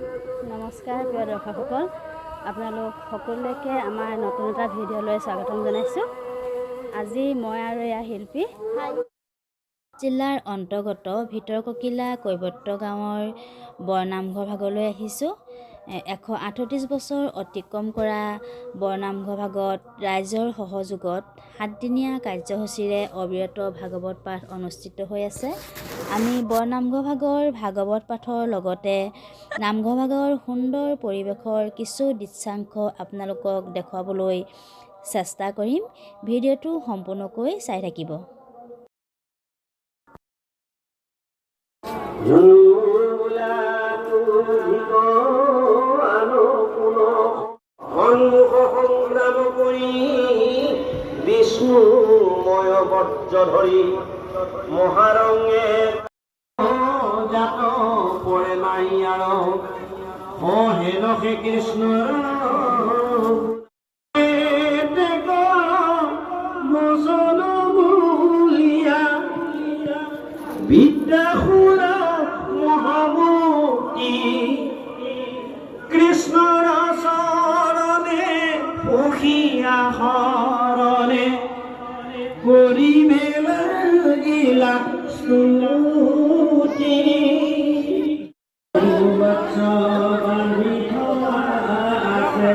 নমস্কাৰ প্ৰিয় দৰ্শকসকল, আপোনালোক সকলোকে আমাৰ নতুন এটা ভিডিঅ'লৈ স্বাগতম জনাইছোঁ। আজি মই আৰু এয়া শিল্পী জিলাৰ অন্তৰ্গত ভিতৰককিলা কৈৱৰ্ত গাঁৱৰ বৰনামঘৰ ভাগলৈ আহিছোঁ। 138 বছৰ অতিক্ৰম কৰা বৰনামঘৰ ভাগত ৰাইজৰ সহযোগত 7দিনীয়া কাৰ্যসূচীৰে অবিৰত ভাগৱত পাঠ অনুষ্ঠিত হৈ আছে। আমি বৰনামঘৰ ভাগৰ ভাগৱত পাঠৰ লগতে নামঘৰ ভাগৰ সুন্দৰ পৰিৱেশৰ কিছু দৃশ্যাংশ আপোনালোকক দেখুৱাবলৈ চেষ্টা কৰিম। ভিডিঅ'টো সম্পূৰ্ণকৈ চাই থাকিব। সংগ্ৰাম কৰি বিষ্ণুময় বজ্ৰ ধৰি মহাৰঙে জাত পৰে নাই আৰু হেন হে কৃষ্ণ মচন মূলিয়া বিদ্যাসুৰা মহামূৰ্তি কৃষ্ণৰ চৰণে পখিয়া হৰণে কৰিবে লাগিলা স্তুতি বান্ধি থোৱা আছে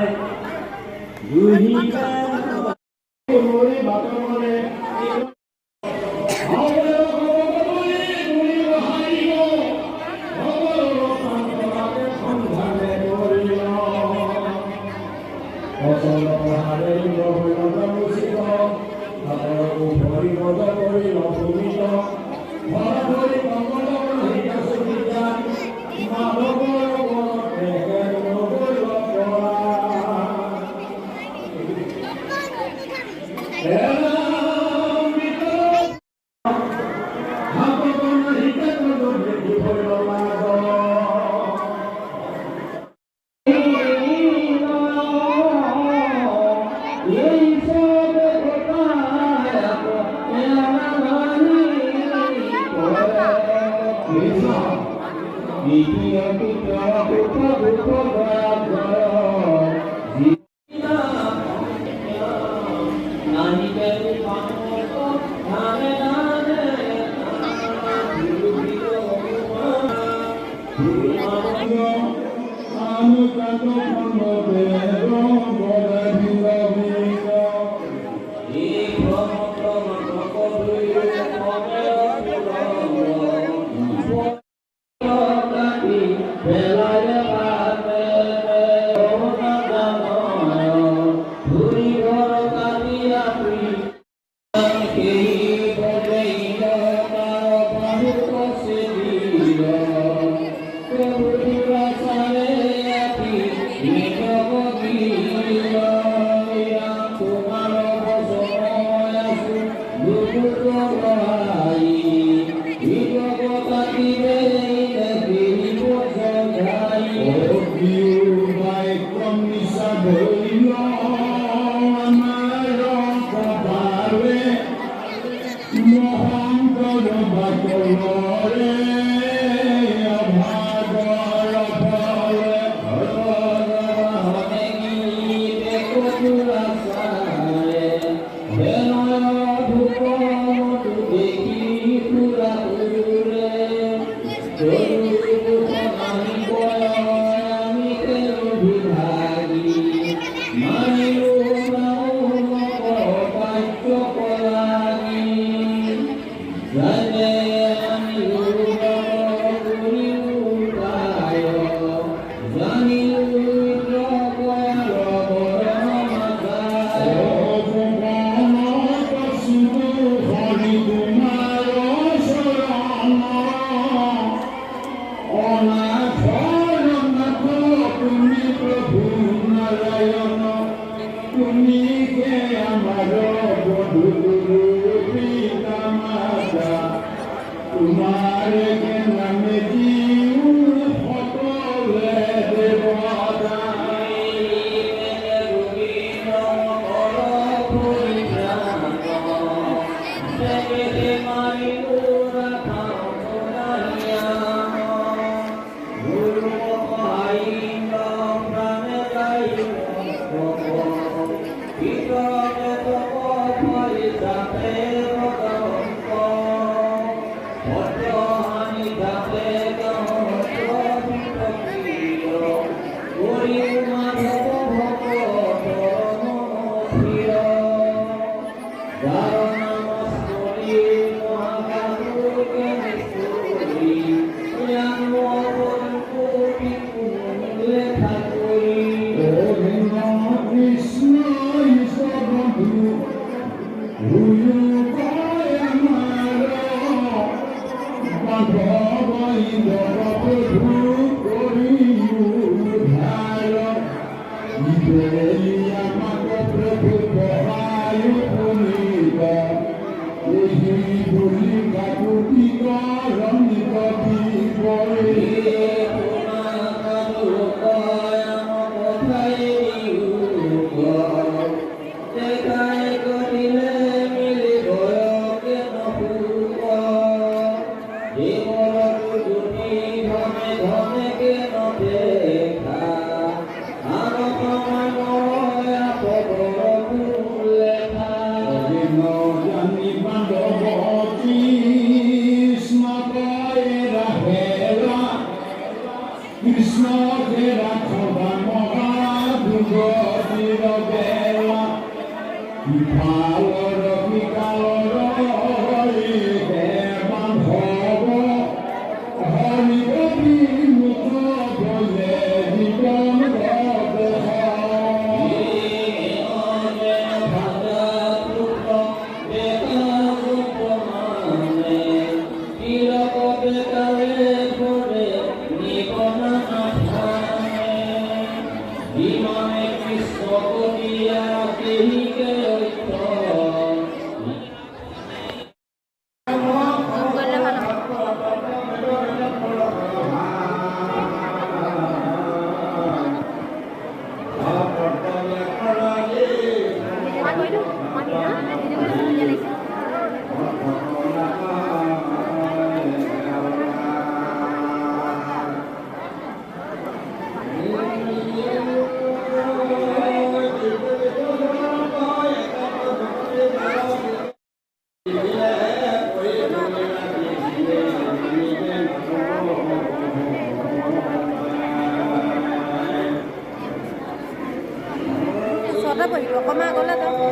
কৃষ্ণ যে রাখবা মহাদুগতির বেলা ইফালৰ বিকালৰ দেৱান ভৱ হৰিব বিমুখ বলে জীৱন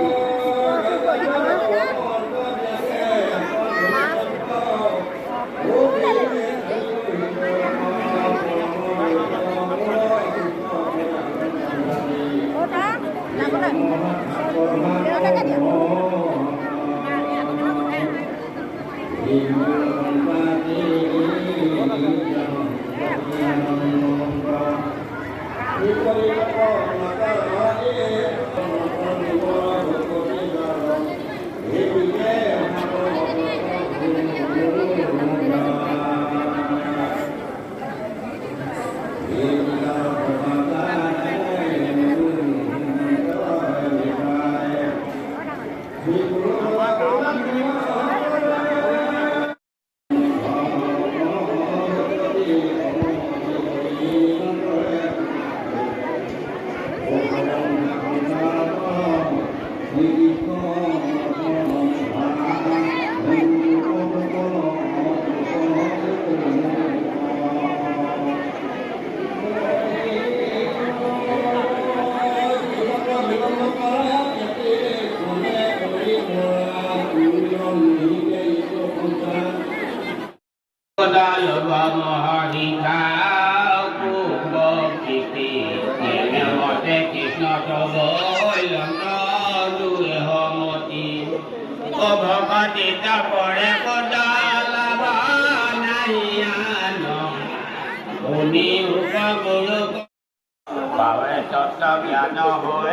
Bảo vệ cho ta nhà nó hối